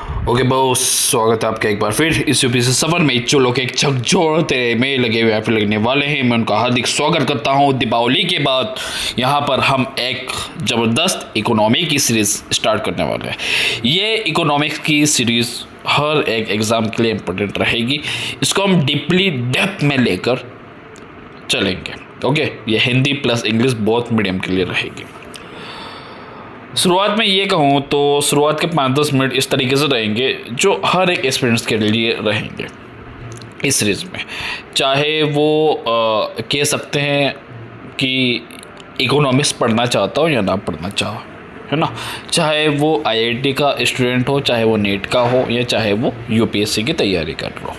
Okay बहुत स्वागत है आपका एक बार फिर इस यूपीसी सफर में। जो लोग एक झकझोर तेरे में लगे हुए फिर लगने वाले हैं, मैं उनका हार्दिक स्वागत करता हूं। दीपावली के बाद यहां पर हम एक ज़बरदस्त इकोनॉमी की सीरीज़ स्टार्ट करने वाले हैं। ये इकोनॉमिक्स की सीरीज़ हर एक एग्ज़ाम के लिए इम्पोर्टेंट रहेगी। इसको हम डीपली डेप्थ में लेकर चलेंगे। ओके, ये Hindi plus English both medium के लिए रहेगी। शुरुआत में ये कहूँ तो शुरुआत के 5-10 मिनट इस तरीके से रहेंगे जो हर एक स्टूडेंट्स के लिए रहेंगे इस सीरीज़ में। चाहे वो कह सकते हैं कि इकोनॉमिक्स पढ़ना चाहता हो या ना पढ़ना चाहो, है ना। चाहे वो आईआईटी का स्टूडेंट हो, चाहे वो नीट का हो, या चाहे वो यूपीएससी की तैयारी कर रहा हो।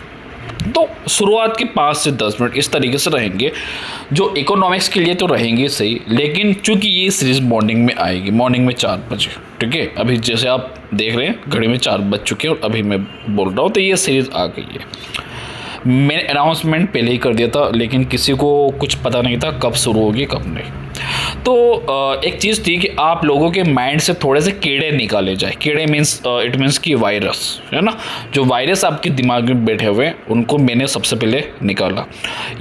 तो शुरुआत के 5 से 10 मिनट इस तरीके से रहेंगे जो इकोनॉमिक्स के लिए तो रहेंगे सही, लेकिन चूंकि ये सीरीज़ मॉर्निंग में आएगी, मॉर्निंग में 4 बजे, ठीक है। अभी जैसे आप देख रहे हैं घड़ी में 4 बज चुके हैं और अभी मैं बोल रहा हूँ तो ये सीरीज़ आ गई है। मैंने अनाउंसमेंट पहले ही कर दिया था, लेकिन किसी को कुछ पता नहीं था कब शुरू होगी कब नहीं। तो एक चीज़ थी कि आप लोगों के माइंड से थोड़े से कीड़े निकाले जाए। कीड़े मीन्स इट मीन्स कि वायरस, है ना। जो वायरस आपके दिमाग में बैठे हुए हैं उनको मैंने सबसे पहले निकाला।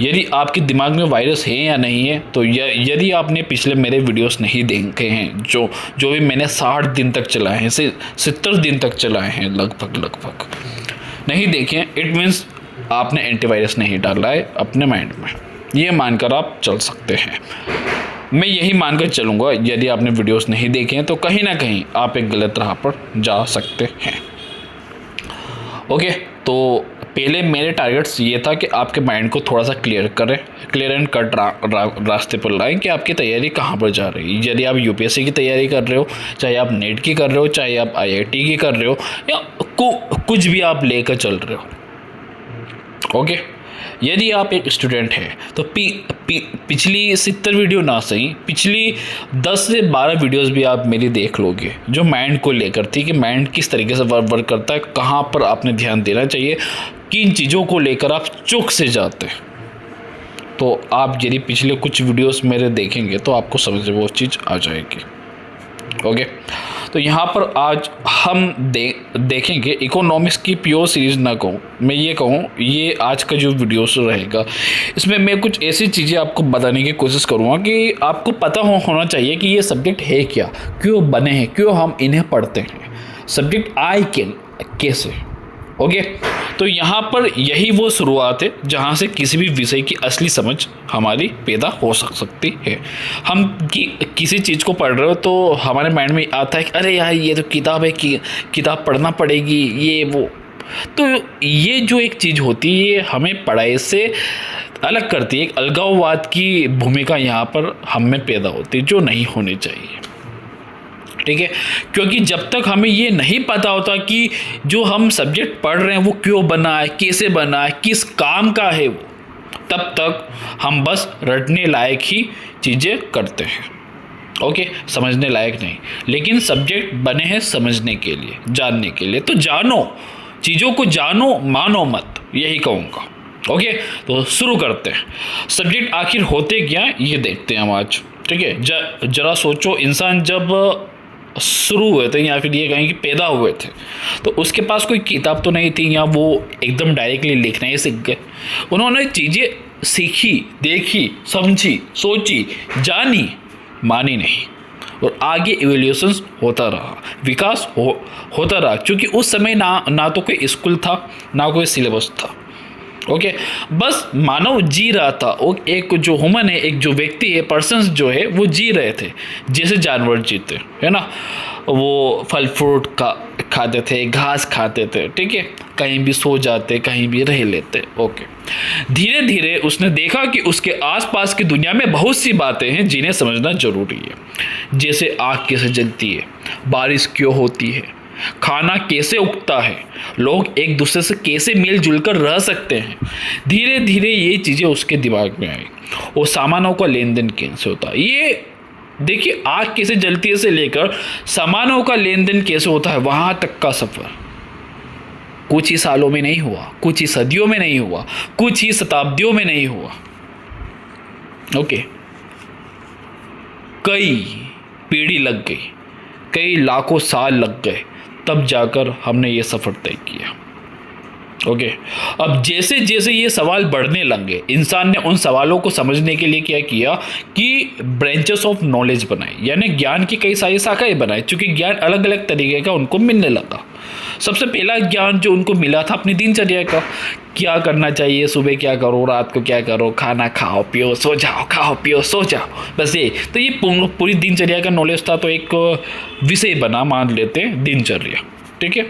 यदि आपके दिमाग में वायरस है या नहीं है, तो यदि आपने पिछले मेरे वीडियोस नहीं देखे हैं जो भी मैंने 60 दिन तक चलाए हैं, 70 दिन तक चलाए हैं लगभग नहीं देखे हैं, इट मीन्स आपने एंटीवायरस नहीं डाला है अपने माइंड में। ये मानकर आप चल सकते हैं। मैं यही मानकर चलूँगा। यदि आपने वीडियोस नहीं देखे हैं तो कहीं ना कहीं आप एक गलत राह पर जा सकते हैं। ओके, तो पहले मेरे टारगेट्स ये था कि आपके माइंड को थोड़ा सा क्लियर एंड कट रास्ते पर लाएं कि आपकी तैयारी कहाँ पर जा रही है। यदि आप यूपीएससी की तैयारी कर रहे हो, चाहे आप नेट की कर रहे हो, चाहे आप आईआईटी की कर रहे हो, या कुछ भी आप लेकर चल रहे हो। ओके, यदि आप एक स्टूडेंट हैं तो पिछली 70 वीडियो ना सही, पिछली 10 से 12 वीडियोस भी आप मेरी देख लोगे जो माइंड को लेकर थी कि माइंड किस तरीके से वर्क करता है, कहाँ पर आपने ध्यान देना चाहिए, किन चीज़ों को लेकर आप चूक से जाते हैं। तो आप यदि पिछले कुछ वीडियोस मेरे देखेंगे तो आपको समझ में वो चीज़ आ जाएगी। ओके, तो यहाँ पर आज हम देखेंगे इकोनॉमिक्स की प्योर सीरीज़ ना कहूँ, मैं ये कहूँ ये आज का जो वीडियोस रहेगा इसमें मैं कुछ ऐसी चीज़ें आपको बताने की कोशिश करूँगा कि आपको पता होना चाहिए कि ये सब्जेक्ट है क्या, क्यों बने हैं, क्यों हम इन्हें पढ़ते हैं, सब्जेक्ट आए कैसे। ओके, तो यहाँ पर यही वो शुरुआत है जहाँ से किसी भी विषय की असली समझ हमारी पैदा हो सकती है। हम किसी चीज़ को पढ़ रहे हो तो हमारे माइंड में आता है कि अरे यार ये तो किताब है कि किताब पढ़ना पड़ेगी, ये वो। तो ये जो एक चीज़ होती है ये हमें पढ़ाई से अलग करती है। एक अलगाववाद की भूमिका यहाँ पर हम में पैदा होती है जो नहीं होनी चाहिए, ठीक है। क्योंकि जब तक हमें ये नहीं पता होता कि जो हम सब्जेक्ट पढ़ रहे हैं वो क्यों बना है, कैसे बना है, किस काम का है वो, तब तक हम बस रटने लायक ही चीज़ें करते हैं। ओके, समझने लायक नहीं। लेकिन सब्जेक्ट बने हैं समझने के लिए, जानने के लिए। तो जानो, चीज़ों को जानो, मानो मत, यही कहूँगा। ओके, तो शुरू करते हैं। सब्जेक्ट आखिर होते क्या ये देखते हैं हम आज, ठीक है। जरा सोचो, इंसान जब शुरू हुए थे या फिर ये कहें कि पैदा हुए थे तो उसके पास कोई किताब तो नहीं थी या वो एकदम डायरेक्टली लिखना ही सीख गए। उन्होंने चीज़ें सीखी, देखी, समझी, सोची, जानी, मानी नहीं, और आगे इवोल्यूशन होता रहा, विकास होता रहा। क्योंकि उस समय ना तो कोई स्कूल था, ना कोई सिलेबस था। ओके, बस मानव जी रहा था। वो एक जो ह्यूमन है, एक जो व्यक्ति है, पर्सन्स जो है वो जी रहे थे जैसे जानवर जीते, है ना। वो फल फ्रूट खाते थे, घास खाते थे, ठीक है। कहीं भी सो जाते, कहीं भी रह लेते। ओके, धीरे धीरे उसने देखा कि उसके आसपास की दुनिया में बहुत सी बातें हैं जिन्हें समझना जरूरी है। जैसे आग कैसे जलती है, बारिश क्यों होती है, खाना कैसे उगता है, लोग एक दूसरे से कैसे मिलजुल कर रह सकते हैं। धीरे धीरे ये चीज़ें उसके दिमाग में आई। और सामानों का लेन देन कैसे होता है, ये देखिए, आग कैसे जलती है से लेकर सामानों का लेन देन कैसे होता है, वहाँ तक का सफ़र कुछ ही सालों में नहीं हुआ, कुछ ही सदियों में नहीं हुआ, कुछ ही शताब्दियों में नहीं हुआ। ओके, कई पीढ़ी लग गई, कई लाखों साल लग गए, तब जाकर हमने ये सफ़र तय किया। ओके अब जैसे जैसे ये सवाल बढ़ने लगे, इंसान ने उन सवालों को समझने के लिए क्या किया कि ब्रांचेस ऑफ नॉलेज बनाए, यानी ज्ञान की कई सारी शाखाएं बनाई, क्योंकि ज्ञान अलग अलग तरीके का उनको मिलने लगा। सबसे पहला ज्ञान जो उनको मिला था अपनी दिनचर्या का, क्या करना चाहिए, सुबह क्या करो, रात को क्या करो, खाना खाओ पियो सो जाओ, खाओ पियो सो जाओ, बस ये। तो ये पूरी दिनचर्या का नॉलेज था, तो एक विषय बना, मान लेते हैं दिनचर्या, ठीक है।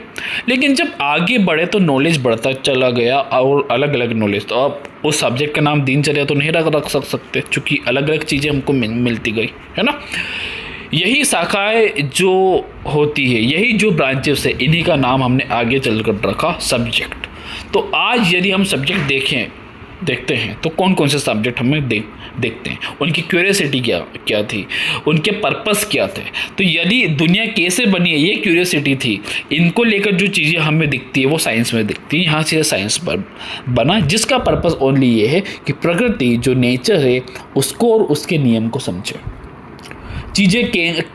लेकिन जब आगे बढ़े तो नॉलेज बढ़ता चला गया और अलग अलग नॉलेज, तो अब उस सब्जेक्ट का नाम दिनचर्या तो नहीं रख सकते, क्योंकि अलग अलग चीज़ें हमको मिलती गई, है ना। यही शाखाएं जो होती है, यही जो ब्रांचेस है, इन्हीं का नाम हमने आगे चलकर रखा सब्जेक्ट। तो आज यदि हम सब्जेक्ट देखते हैं तो कौन कौन से सब्जेक्ट हमें देखते हैं, उनकी क्यूरियोसिटी क्या थी, उनके पर्पस क्या थे। तो यदि दुनिया कैसे बनी है ये क्यूरियोसिटी थी, इनको लेकर जो चीज़ें हमें दिखती है वो साइंस में दिखती है। यहाँ से साइंस पर बना, जिसका पर्पस ओनली ये है कि प्रकृति जो नेचर है उसको और उसके नियम को समझे, चीज़ें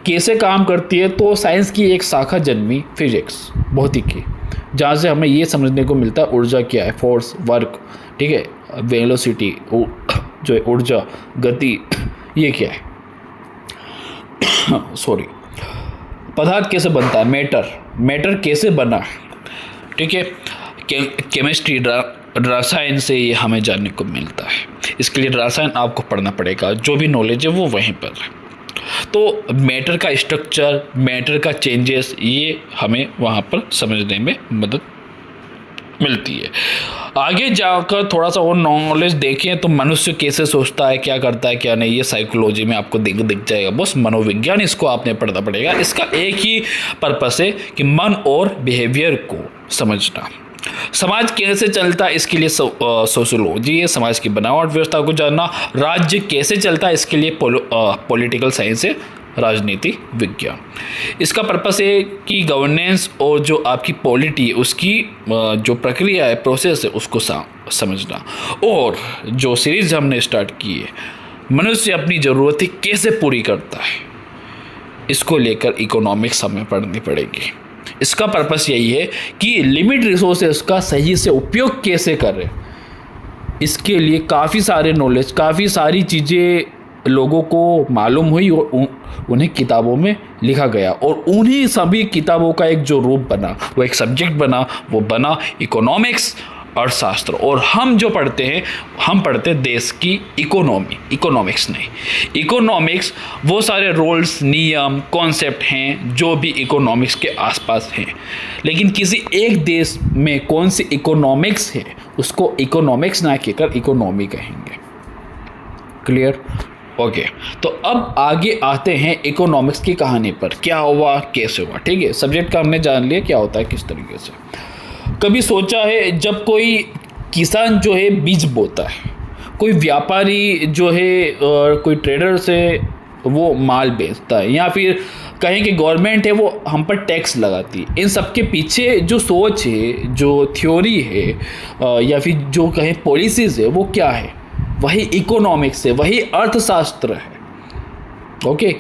कैसे काम करती है। तो साइंस की एक शाखा जन्मी फिजिक्स, भौतिकी, जहाँ से हमें ये समझने को मिलता है ऊर्जा क्या है, फोर्स, वर्क, ठीक है, वेलोसिटी जो है ऊर्जा, गति, ये क्या है सॉरी, पदार्थ कैसे बनता है, मैटर कैसे बना, ठीक है, केमिस्ट्री, रसायन से ये हमें जानने को मिलता है। इसके लिए रसायन आपको पढ़ना पड़ेगा, जो भी नॉलेज है वो वहीं पर है। तो मैटर का स्ट्रक्चर, मैटर का चेंजेस, ये हमें वहाँ पर समझने में मदद मिलती है। आगे जाकर थोड़ा सा और नॉलेज देखें तो मनुष्य कैसे सोचता है, क्या करता है, क्या नहीं, ये साइकोलॉजी में आपको दिख जाएगा। बस मनोविज्ञान, इसको आपने पढ़ना पड़ेगा। इसका एक ही पर्पस है कि मन और बिहेवियर को समझना। समाज कैसे चलता है, इसके लिए सोशियोलॉजी है, समाज की बनावट व्यवस्था को जानना। राज्य कैसे चलता है, इसके लिए पॉलिटिकल साइंस है, राजनीति विज्ञान। इसका पर्पस है कि गवर्नेंस और जो आपकी पॉलिटी, उसकी जो प्रक्रिया है, प्रोसेस है, उसको समझना। और जो सीरीज हमने स्टार्ट की है, मनुष्य अपनी ज़रूरतें कैसे पूरी करता है, इसको लेकर इकोनॉमिक्स हमें पढ़नी पड़ेगी। इसका पर्पस यही है कि लिमिट रिसोर्सेस का सही से उपयोग कैसे करें। इसके लिए काफ़ी सारे नॉलेज, काफ़ी सारी चीज़ें लोगों को मालूम हुई और उन्हें किताबों में लिखा गया, और उन्हीं सभी किताबों का एक जो रूप बना, वो एक सब्जेक्ट बना, वो बना इकोनॉमिक्स, अर्थशास्त्र। और हम जो पढ़ते हैं, हम पढ़ते हैं देश की इकोनॉमी, इकोनॉमिक्स नहीं। इकोनॉमिक्स वो सारे रूल्स, नियम, कॉन्सेप्ट हैं जो भी इकोनॉमिक्स के आसपास हैं, लेकिन किसी एक देश में कौन सी इकोनॉमिक्स है, उसको इकोनॉमिक्स ना कहकर इकोनॉमी कहेंगे। क्लियर? ओके, तो अब आगे आते हैं इकोनॉमिक्स की कहानी पर। क्या हुआ, कैसे हुआ, ठीक है। सब्जेक्ट का हमने जान लिया क्या होता है, किस तरीके से। कभी सोचा है जब कोई किसान जो है बीज बोता है, कोई व्यापारी जो है कोई ट्रेडर से वो माल बेचता है, या फिर कहें कि गवर्नमेंट है वो हम पर टैक्स लगाती है, इन सब के पीछे जो सोच है, जो थ्योरी है, या फिर जो कहें पॉलिसीज़ है, वो क्या है? वही इकोनॉमिक्स है, वही अर्थशास्त्र है। ओके,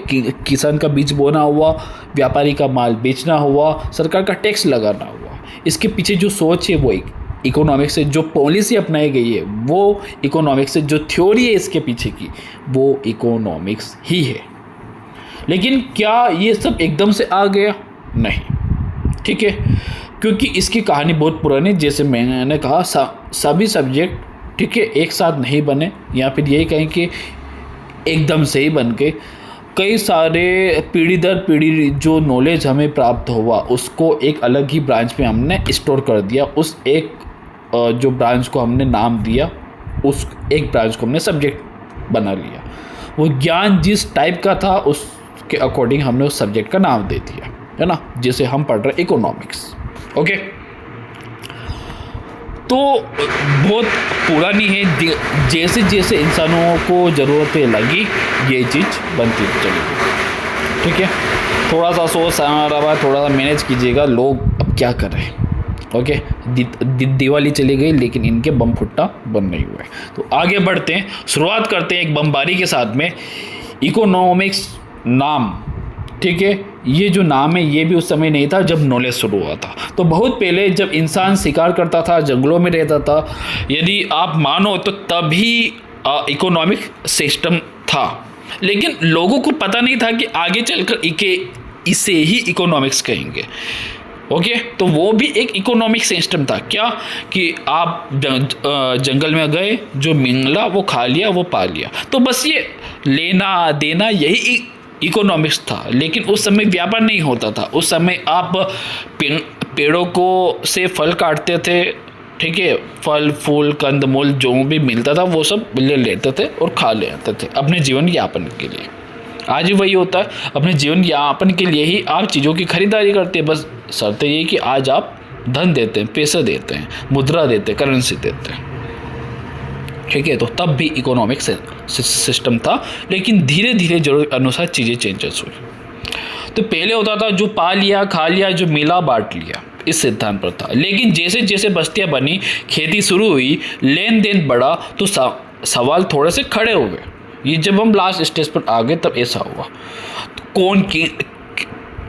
किसान का बीज बोना हुआ, व्यापारी का माल बेचना हुआ, सरकार का टैक्स लगाना हुआ, इसके पीछे जो सोच है वो इकोनॉमिक्स से, जो पॉलिसी अपनाई गई है वो इकोनॉमिक्स से, जो थ्योरी है इसके पीछे की वो इकोनॉमिक्स ही है। लेकिन क्या ये सब एकदम से आ गया? नहीं, ठीक है, क्योंकि इसकी कहानी बहुत पुरानी। जैसे मैंने कहा, सभी सब्जेक्ट, ठीक है, एक साथ नहीं बने, या फिर यही कहें कि एकदम से ही बन के कई सारे पीढ़ी दर पीढ़ी जो नॉलेज हमें प्राप्त हुआ, उसको एक अलग ही ब्रांच में हमने स्टोर कर दिया। उस एक जो ब्रांच को हमने नाम दिया, उस एक ब्रांच को हमने सब्जेक्ट बना लिया। वो ज्ञान जिस टाइप का था उसके अकॉर्डिंग हमने उस सब्जेक्ट का नाम दे दिया, है ना, जिसे हम पढ़ रहे इकोनॉमिक्स। ओके, तो बहुत पुरानी है, जैसे जैसे इंसानों को ज़रूरतें लगी ये चीज़ बनती चली, ठीक है। थोड़ा सा सोच समझ, थोड़ा सा मैनेज कीजिएगा, लोग अब क्या कर रहे हैं। ओके, दिवाली चली गई लेकिन इनके बम फुट्टा बंद नहीं हुए। तो आगे बढ़ते हैं, शुरुआत करते हैं एक बमबारी के साथ में। इकोनॉमिक्स नाम ठीक है, ये जो नाम है ये भी उस समय नहीं था जब नॉलेज शुरू हुआ था। तो बहुत पहले जब इंसान शिकार करता था, जंगलों में रहता था, यदि आप मानो तो तभी इकोनॉमिक सिस्टम था। लेकिन लोगों को पता नहीं था कि आगे चलकर इसे ही इकोनॉमिक्स कहेंगे। ओके, तो वो भी एक इकोनॉमिक सिस्टम था। क्या कि आप जंगल में गए, जो मिला वो खा लिया, वो पा लिया, तो बस ये लेना देना यही इकोनॉमिक्स था। लेकिन उस समय व्यापार नहीं होता था। उस समय आप पेड़ों को से फल काटते थे, ठीक है, फल फूल कंदमूल जो भी मिलता था वो सब ले लेते थे और खा लेते थे अपने जीवन यापन के लिए। आज भी वही होता है, अपने जीवन यापन के लिए ही आप चीज़ों की खरीदारी करते हैं। बस शर्त ये कि आज आप धन देते हैं, पैसे देते हैं, मुद्रा देते हैं, करेंसी देते हैं, ठीक है। तो तब भी इकोनॉमिक सिस्टम था, लेकिन धीरे धीरे जरूरत अनुसार चीज़ें चेंजेस हुई। तो पहले होता था जो पा लिया खा लिया, जो मिला बांट लिया, इस सिद्धांत पर था। लेकिन जैसे जैसे बस्तियां बनी, खेती शुरू हुई, लेन देन बढ़ा, तो सवाल थोड़े से खड़े हुए। ये जब हम लास्ट स्टेज पर आ गए तब ऐसा हुआ, तो कौन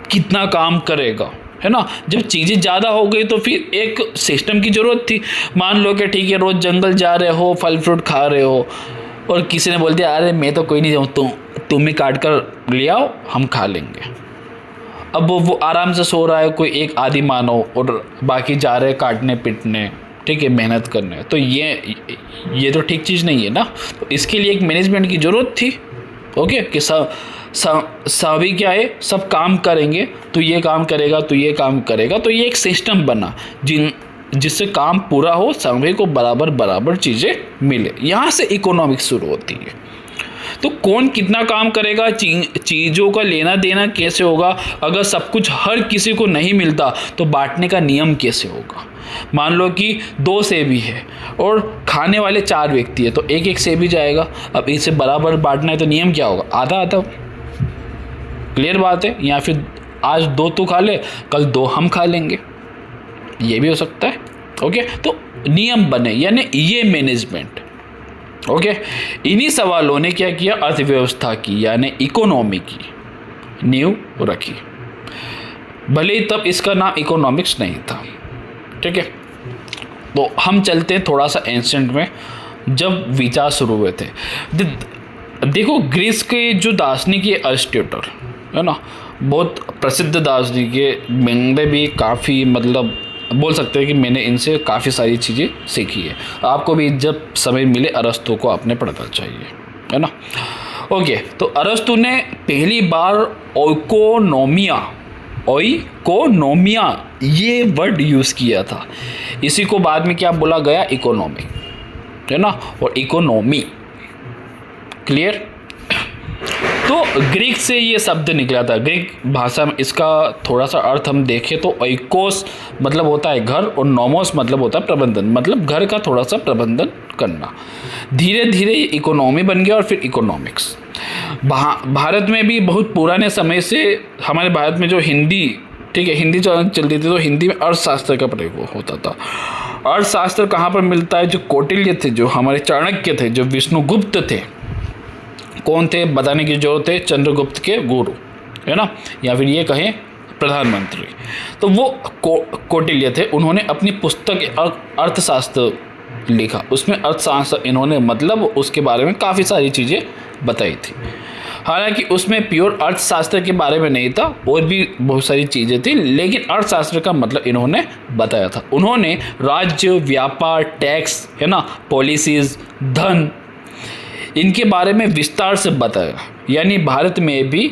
कितना काम करेगा, है ना। जब चीज़ें ज़्यादा हो गई तो फिर एक सिस्टम की ज़रूरत थी। मान लो कि ठीक है, रोज़ जंगल जा रहे हो, फल फ्रूट खा रहे हो, और किसी ने बोल दिया अरे मैं तो कोई नहीं जाऊँ, तुम ही काट कर ले आओ, हम खा लेंगे। अब वो आराम से सो रहा है, कोई एक आदि मानव, और बाकी जा रहे हैं काटने पीटने, ठीक है, मेहनत करने। तो ये तो ठीक चीज़ नहीं है ना। तो इसके लिए एक मैनेजमेंट की ज़रूरत थी। ओके, कि सभी क्या है, सब काम करेंगे, तो ये काम करेगा, तो ये काम करेगा, तो ये एक सिस्टम बना जिससे काम पूरा हो, सभी को बराबर बराबर चीज़ें मिले। यहाँ से इकोनॉमिक्स शुरू होती है। तो कौन कितना काम करेगा, चीज़ों का लेना देना कैसे होगा, अगर सब कुछ हर किसी को नहीं मिलता तो बांटने का नियम कैसे होगा। मान लो कि 2 सेबी है और खाने वाले 4 व्यक्ति है, तो एक एक सेबी जाएगा। अब इसे बराबर बांटना है तो नियम क्या होगा, आधा आधा। क्लियर बात है। या फिर आज 2 तू खा ले, कल 2 हम खा लेंगे, ये भी हो सकता है। ओके, तो नियम बने, यानी ये मैनेजमेंट। ओके, इन्हीं सवालों ने क्या किया, अर्थव्यवस्था की यानी इकोनॉमी की नींव रखी। भले ही तब इसका नाम इकोनॉमिक्स नहीं था, ठीक है। तो हम चलते हैं थोड़ा सा एंशिएंट में, जब विचार शुरू हुए थे। देखो, ग्रीस के जो दार्शनिक है अरिस्टोटल, है ना, बहुत प्रसिद्ध दार्शनिक है। मैंने भी काफ़ी मतलब बोल सकते हैं कि मैंने इनसे काफ़ी सारी चीज़ें सीखी है। आपको भी जब समय मिले अरस्तु को आपने पढ़ना चाहिए, है ना। ओके, तो अरस्तु ने पहली बार ओइकोनोमिया ये वर्ड यूज़ किया था। इसी को बाद में क्या बोला गया, इकोनॉमिक, है ना, और इकोनॉमी। क्लियर। तो ग्रीक से ये शब्द निकला था। ग्रीक भाषा में इसका थोड़ा सा अर्थ हम देखें तो ओइकोस मतलब होता है घर, और नोमोस मतलब होता है प्रबंधन, मतलब घर का थोड़ा सा प्रबंधन करना। धीरे धीरे ये इकोनॉमी बन गया और फिर इकोनॉमिक्स। भारत में भी बहुत पुराने समय से, हमारे भारत में जो हिंदी, ठीक है, हिंदी चलती थी, तो हिंदी में अर्थशास्त्र का प्रयोग होता था। अर्थशास्त्र कहाँ पर मिलता है, जो कौटिल्य थे, जो हमारे चाणक्य थे, जो विष्णुगुप्त थे, कौन थे बताने की जरूरत है, चंद्रगुप्त के गुरु, है ना, या फिर ये कहें प्रधानमंत्री। तो वो कौटिल्य थे। उन्होंने अपनी पुस्तक अर्थशास्त्र लिखा, उसमें अर्थशास्त्र इन्होंने मतलब उसके बारे में काफ़ी सारी चीज़ें बताई थी। हालांकि उसमें प्योर अर्थशास्त्र के बारे में नहीं था, और भी बहुत सारी चीज़ें थी, लेकिन अर्थशास्त्र का मतलब इन्होंने बताया था। उन्होंने राज्य, व्यापार, टैक्स, है ना, पॉलिसीज़, धन, इनके बारे में विस्तार से बताया। यानी भारत में भी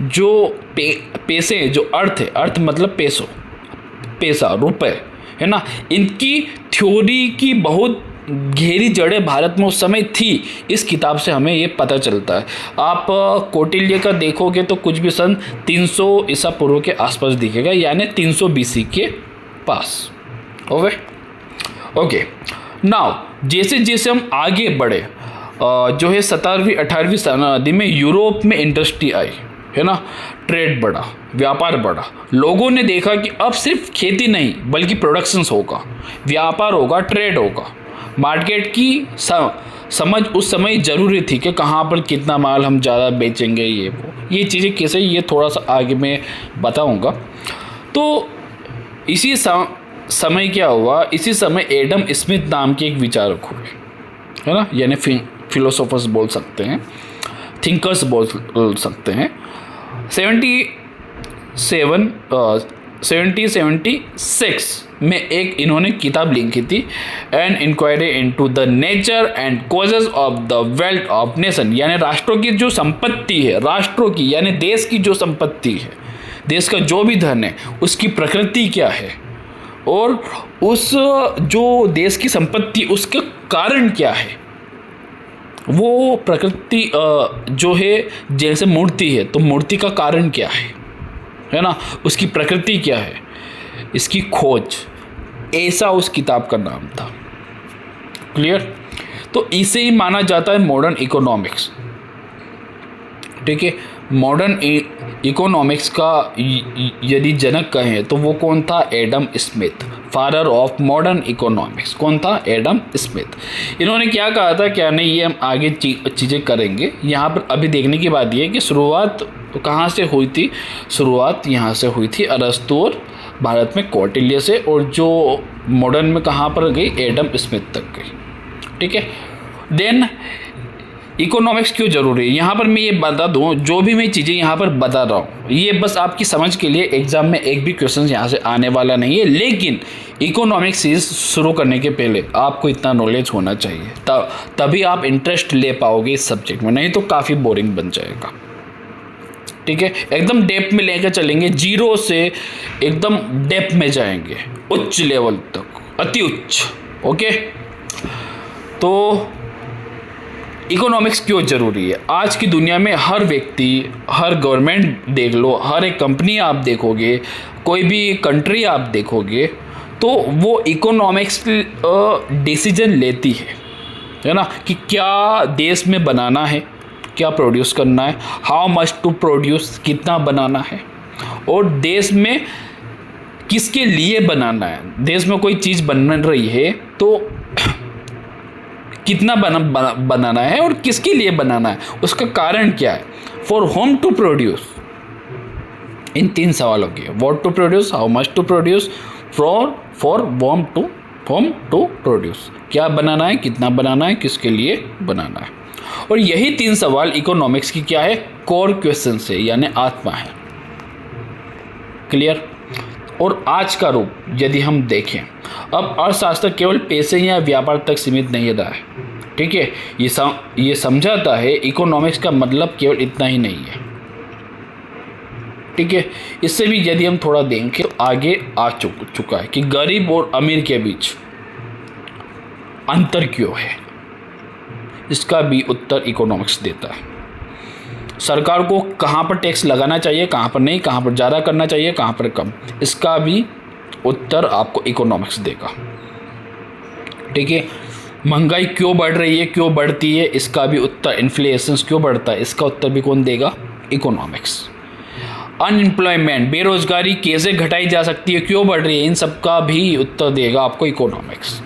जो पैसे, जो अर्थ है, अर्थ मतलब पैसा, रुपए, है ना, इनकी थ्योरी की बहुत गहरी जड़ें भारत में उस समय थी। इस किताब से हमें ये पता चलता है। आप कौटिल्य का देखोगे तो कुछ भी सन 300 ईसा पूर्व के आसपास दिखेगा, यानी 300 BC के पास। ओके, नाउ जैसे जैसे हम आगे बढ़े, जो है 17वीं 18वीं शताब्दी में यूरोप में इंडस्ट्री आई, है ना, ट्रेड बढ़ा, व्यापार बढ़ा। लोगों ने देखा कि अब सिर्फ खेती नहीं बल्कि प्रोडक्शंस होगा, व्यापार होगा, ट्रेड होगा, मार्केट की समझ उस समय ज़रूरी थी कि कहाँ पर कितना माल हम ज़्यादा बेचेंगे, ये चीज़ें कैसे, ये थोड़ा सा आगे मैं बताऊँगा। तो इसी समय क्या हुआ, इसी समय एडम स्मिथ नाम के एक विचारक हुए, है ना, यानी फिलोसोफर्स बोल सकते हैं, थिंकर्स बोल सकते हैं। 1776 में एक इन्होंने किताब लिखी थी, an inquiry into the nature and causes of the wealth of nation, यानी राष्ट्रों की जो संपत्ति है, राष्ट्रों की यानी देश की जो संपत्ति है, देश का जो भी धन है उसकी प्रकृति क्या है, और उस जो देश की संपत्ति उसका कारण क्या है। वो प्रकृति जो है, जैसे मूर्ति है तो मूर्ति का कारण क्या है ना, उसकी प्रकृति क्या है, इसकी खोज, ऐसा उस किताब का नाम था। क्लियर? तो इसे ही माना जाता है मॉडर्न इकोनॉमिक्स। ठीक है, मॉडर्न इकोनॉमिक्स का यदि जनक कहें तो वो कौन था? Adam Smith, father of modern economics. कौन था? Adam Smith. इन्होंने क्या कहा था, क्या नहीं, ये हम आगे चीज़ें करेंगे। यहाँ पर अभी देखने की बात ये है कि शुरुआत कहाँ से हुई थी। शुरुआत यहाँ से हुई थी, अरस्तू और भारत में कौटिल्य से, और जो मॉडर्न में कहाँ पर गई? एडम स्मिथ तक गई। ठीक है, देन इकोनॉमिक्स क्यों ज़रूरी है, यहाँ पर मैं ये बता दूँ, जो भी मैं चीज़ें यहाँ पर बता रहा हूँ ये बस आपकी समझ के लिए, एग्जाम में एक भी क्वेश्चन यहाँ से आने वाला नहीं है, लेकिन इकोनॉमिक्स सीरीज शुरू करने के पहले आपको इतना नॉलेज होना चाहिए, तभी आप इंटरेस्ट ले पाओगे इस सब्जेक्ट में, नहीं तो काफ़ी बोरिंग बन जाएगा। ठीक है, एकदम डेप्थ में लेकर चलेंगे, जीरो से एकदम डेप्थ में जाएंगे, उच्च लेवल तक, अति उच्च। ओके, तो इकोनॉमिक्स क्यों ज़रूरी है? आज की दुनिया में हर व्यक्ति, हर गवर्नमेंट देख लो, हर एक कंपनी आप देखोगे, कोई भी कंट्री आप देखोगे, तो वो इकोनॉमिक्स डिसीजन लेती है ना, कि क्या देश में बनाना है, क्या प्रोड्यूस करना है, हाउ मच टू प्रोड्यूस, कितना बनाना है, और देश में किसके लिए बनाना है। देश में कोई चीज़ बन रही है तो कितना बनाना है और किसके लिए बनाना है, उसका कारण क्या है, फॉर होम टू प्रोड्यूस। इन 3 सवालों के, what to produce, how much to produce, for whom to produce, क्या बनाना है, कितना बनाना है, किसके लिए बनाना है। और यही 3 सवाल इकोनॉमिक्स की क्या है? कोर क्वेश्चन है, यानी आत्मा है। क्लियर? और आज का रूप यदि हम देखें, अब अर्थशास्त्र केवल पैसे या व्यापार तक सीमित नहीं रहा है। ठीक है, ये समझाता है इकोनॉमिक्स का मतलब केवल इतना ही नहीं है। ठीक है, इससे भी यदि हम थोड़ा देखें तो आगे आ चुका है कि गरीब और अमीर के बीच अंतर क्यों है, इसका भी उत्तर इकोनॉमिक्स देता है। सरकार को कहाँ पर टैक्स लगाना चाहिए, कहाँ पर नहीं, कहाँ पर ज़्यादा करना चाहिए, कहाँ पर कम, इसका भी उत्तर आपको इकोनॉमिक्स देगा। ठीक है, महंगाई क्यों बढ़ रही है, क्यों बढ़ती है, इसका भी उत्तर, इन्फ्लेशन क्यों बढ़ता है, इसका उत्तर भी कौन देगा? इकोनॉमिक्स। अनएम्प्लॉयमेंट, बेरोजगारी कैसे घटाई जा सकती है, क्यों बढ़ रही है, इन सब का भी उत्तर देगा आपको इकोनॉमिक्स।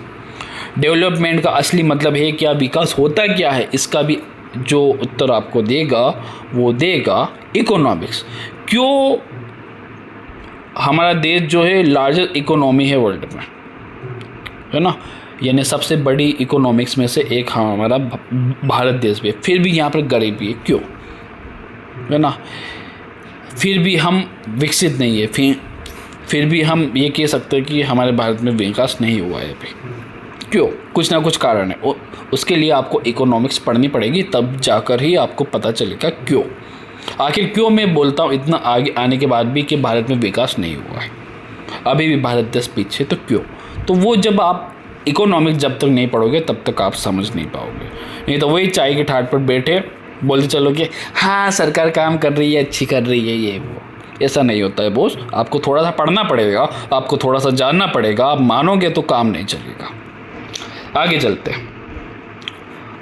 डेवलपमेंट का असली मतलब है क्या, विकास होता क्या है, इसका भी जो उत्तर आपको देगा वो देगा इकोनॉमिक्स। क्यों हमारा देश जो है लार्जेस्ट इकोनॉमी है वर्ल्ड में, है ना, यानी सबसे बड़ी इकोनॉमिक्स में से एक हमारा भारत देश भी है, फिर भी यहाँ पर गरीबी है, क्यों, है ना, फिर भी हम विकसित नहीं है, फिर भी हम ये कह सकते हैं कि हमारे भारत में विकास नहीं हुआ है अभी, क्यों? कुछ ना कुछ कारण है, उसके लिए आपको इकोनॉमिक्स पढ़नी पड़ेगी, तब जाकर ही आपको पता चलेगा क्यों। आखिर क्यों मैं बोलता हूँ इतना आगे आने के बाद भी कि भारत में विकास नहीं हुआ है, अभी भी भारत देश पीछे, तो क्यों? तो वो जब आप इकोनॉमिक्स जब तक नहीं पढ़ोगे तब तक आप समझ नहीं पाओगे। नहीं तो वही चाय के ठाट पर बैठे बोलते चलो कि हाँ सरकार काम कर रही है, अच्छी कर रही है, ये वो, ऐसा नहीं होता है बॉस। आपको थोड़ा सा पढ़ना पड़ेगा, आपको थोड़ा सा जानना पड़ेगा, आप मानोगे तो काम नहीं चलेगा। आगे चलते हैं।